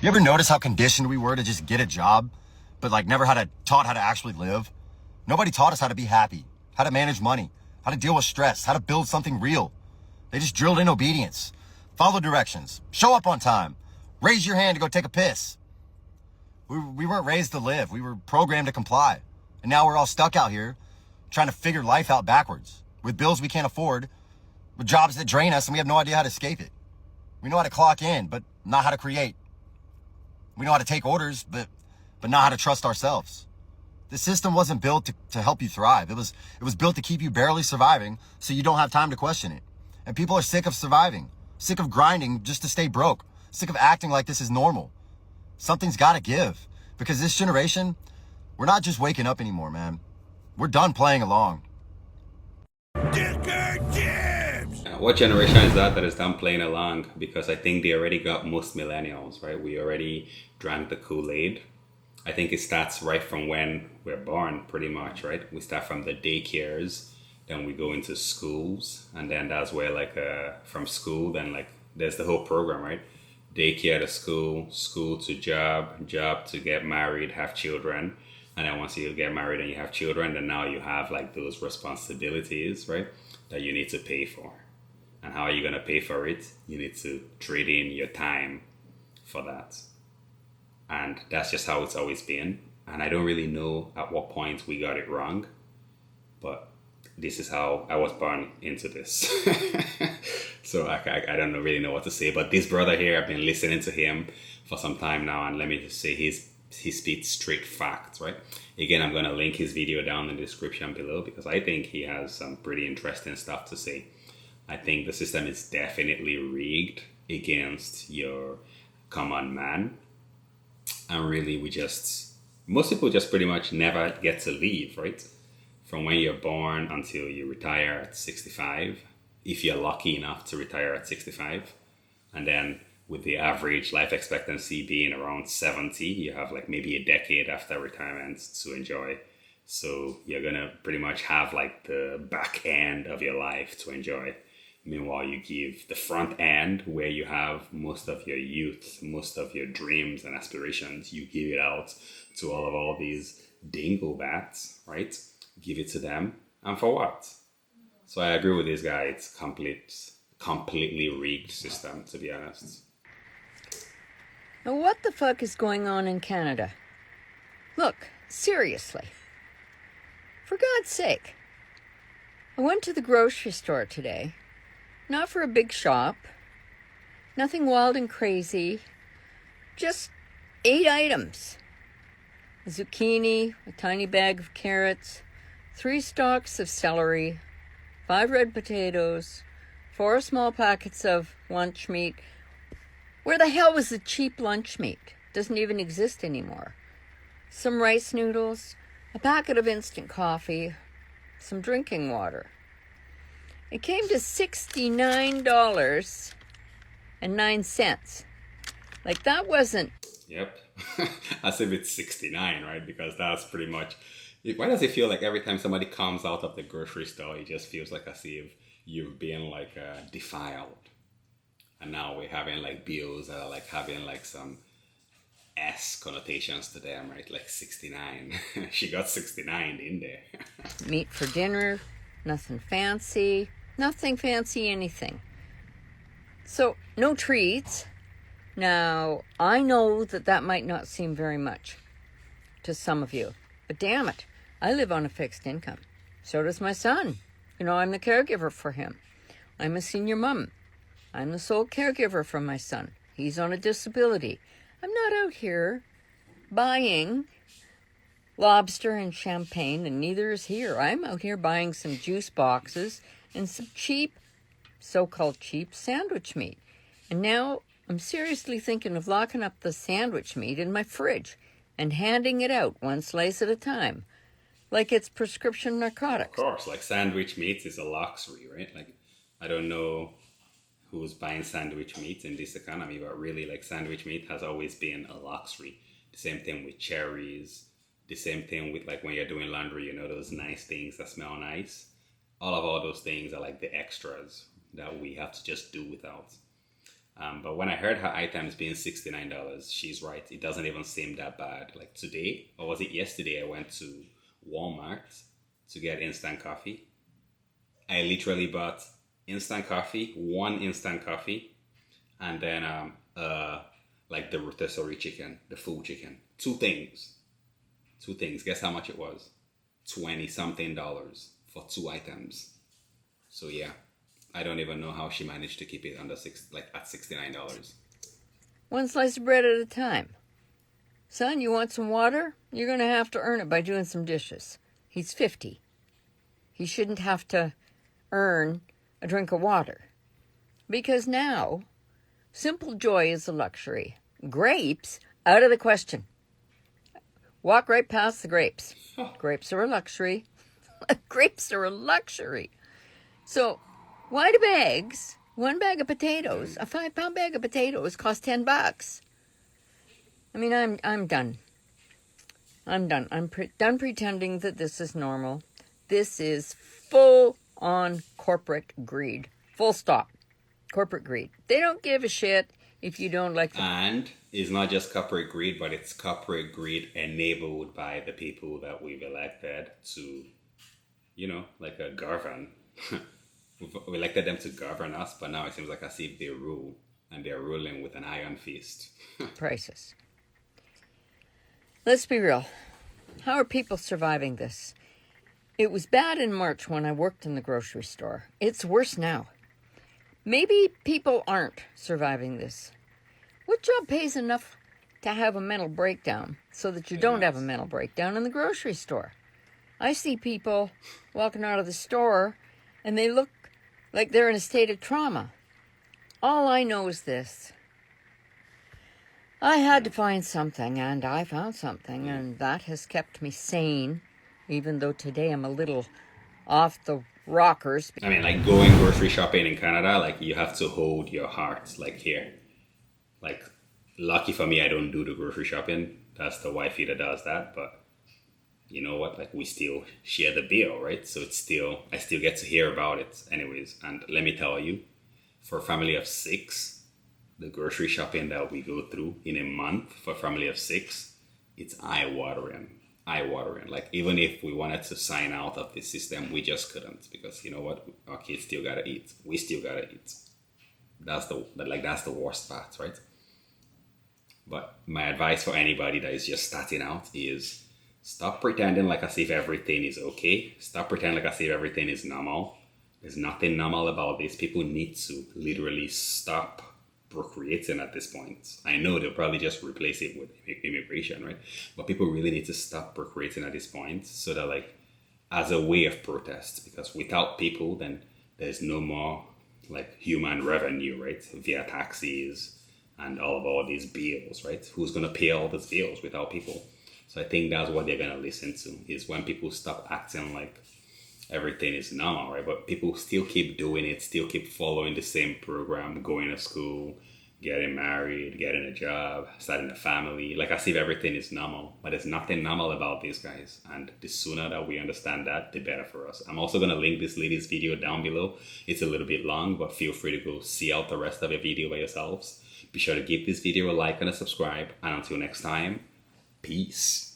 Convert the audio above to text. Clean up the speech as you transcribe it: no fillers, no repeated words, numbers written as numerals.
You ever notice how conditioned we were to just get a job, but like never taught how to actually live? Nobody taught us how to be happy, how to manage money, how to deal with stress, how to build something real. They just drilled in obedience. Follow directions, show up on time, raise your hand to go take a piss. We weren't raised to live. We were programmed to comply. And now we're all stuck out here trying to figure life out backwards with bills we can't afford, with jobs that drain us and we have no idea how to escape it. We know how to clock in, but not how to create. We know how to take orders, but not how to trust ourselves. The system wasn't built to help you thrive. It was built to keep you barely surviving so you don't have time to question it. And people are sick of surviving, sick of grinding just to stay broke, sick of acting like this is normal. Something's got to give, because this generation, we're not just waking up anymore, man. We're done playing along. What generation is that is done playing along? Because I think they already got most millennials, right? We already drank the Kool-Aid. I think it starts right from when we're born, pretty much, right? We start from the daycares, then we go into schools, and then that's where from school, then there's the whole program, right? Daycare to school, school to job, job to get married, have children. And then once you get married and you have children, then now you have those responsibilities, right? That you need to pay for. And how are you going to pay for it? You need to trade in your time for that. And that's just how it's always been. And I don't really know at what point we got it wrong. But this is how I was born into this. So I don't really know what to say. But this brother here, I've been listening to him for some time now. And let me just say, he spits straight facts, right? Again, I'm going to link his video down in the description below because I think he has some pretty interesting stuff to say. I think the system is definitely rigged against your common man. And really, most people just pretty much never get to leave, right? From when you're born until you retire at 65, if you're lucky enough to retire at 65. And then with the average life expectancy being around 70, you have maybe a decade after retirement to enjoy. So you're going to pretty much have the back end of your life to enjoy. Meanwhile, you give the front end where you have most of your youth, most of your dreams and aspirations, you give it out to all these dinglebats, right? Give it to them. And for what? So I agree with this guy. It's completely rigged system, to be honest. Now what the fuck is going on in Canada? Look, seriously. For God's sake. I went to the grocery store today. Not for a big shop. Nothing wild and crazy. Just 8 items. A zucchini, a tiny bag of carrots, 3 stalks of celery, 5 red potatoes, 4 small packets of lunch meat. Where the hell was the cheap lunch meat? Doesn't even exist anymore. Some rice noodles, a packet of instant coffee, some drinking water. It came to $69.09. That wasn't... Yep. As if it's 69, right? Because that's pretty much... Why does it feel like every time somebody comes out of the grocery store, it just feels like as if you've been defiled? And now we're having bills that are having some S connotations to them, right? 69. She got 69 in there. Meat for dinner, nothing fancy anything. So, no treats. Now, I know that might not seem very much to some of you, but damn it, I live on a fixed income. So does my son. I'm the caregiver for him. I'm a senior mom. I'm the sole caregiver for my son. He's on a disability. I'm not out here buying lobster and champagne, and neither is here. I'm out here buying some juice boxes and some so-called cheap sandwich meat. And now I'm seriously thinking of locking up the sandwich meat in my fridge and handing it out one slice at a time, like it's prescription narcotics. Of course, sandwich meat is a luxury, right? I don't know who's buying sandwich meat in this economy, but really, sandwich meat has always been a luxury. The same thing with cherries. The same thing with when you're doing laundry, those nice things that smell nice. All those things are the extras that we have to just do without. But when I heard her items being $69, she's right. It doesn't even seem that bad. Like today, or was it yesterday, I went to Walmart to get instant coffee. I literally bought instant coffee, one instant coffee, and then like the rotisserie chicken, the full chicken. Two things. Guess how much it was? $20 something for 2 items. So yeah, I don't even know how she managed to keep it under at $69. One slice of bread at a time. Son, you want some water? You're going to have to earn it by doing some dishes. He's 50. He shouldn't have to earn a drink of water. Because now, simple joy is a luxury. Grapes, out of the question. Walk right past the grapes. Grapes are a luxury. Grapes are a luxury. So, why do bags, one bag of potatoes, a 5-pound bag of potatoes cost $10? I mean, I'm done. I'm done. I'm done pretending that this is normal. This is full-on corporate greed. Full stop. Corporate greed. They don't give a shit if you don't like them. And it's not just corporate greed, but it's corporate greed enabled by the people that we've elected to, like a govern. We've elected them to govern us, but now it seems like as if they rule, and they're ruling with an iron fist. Prices. Let's be real. How are people surviving this? It was bad in March when I worked in the grocery store. It's worse now. Maybe people aren't surviving this. What job pays enough to have a mental breakdown so that you don't have a mental breakdown in the grocery store? I see people walking out of the store and they look like they're in a state of trauma. All I know is this. I had to find something, and I found something, and that has kept me sane, even though today I'm a little off the rockers. I mean, like going grocery shopping in Canada, like you have to hold your heart, like here. Like, lucky for me, I don't do the grocery shopping. That's the wifey that does that, but you know what? Like, we still share the bill, right? So I still get to hear about it anyways. And let me tell you, for a family of 6, the grocery shopping that we go through in a month for a family of 6, it's eye-watering. Like, even if we wanted to sign out of the system, we just couldn't, because you know what? Our kids still gotta eat. We still gotta eat. That's the worst part, right? But my advice for anybody that is just starting out is stop pretending like as if everything is okay. Stop pretending like as if everything is normal. There's nothing normal about this. People need to literally stop procreating at this point. I know they'll probably just replace it with immigration, right? But people really need to stop procreating at this point, so that, like, as a way of protest, because without people, then there's no more like human revenue, right? Via taxes and all these bills, right? Who's gonna pay all these bills without people? So I think that's what they're gonna listen to, is when people stop acting like everything is normal, right? But people still keep doing it, still keep following the same program, going to school, getting married, getting a job, starting a family, like as if everything is normal. But there's nothing normal about these guys. And the sooner that we understand that, the better for us. I'm also going to link this lady's video down below. It's a little bit long, but feel free to go see out the rest of the video by yourselves. Be sure to give this video a like and a subscribe. And until next time, peace.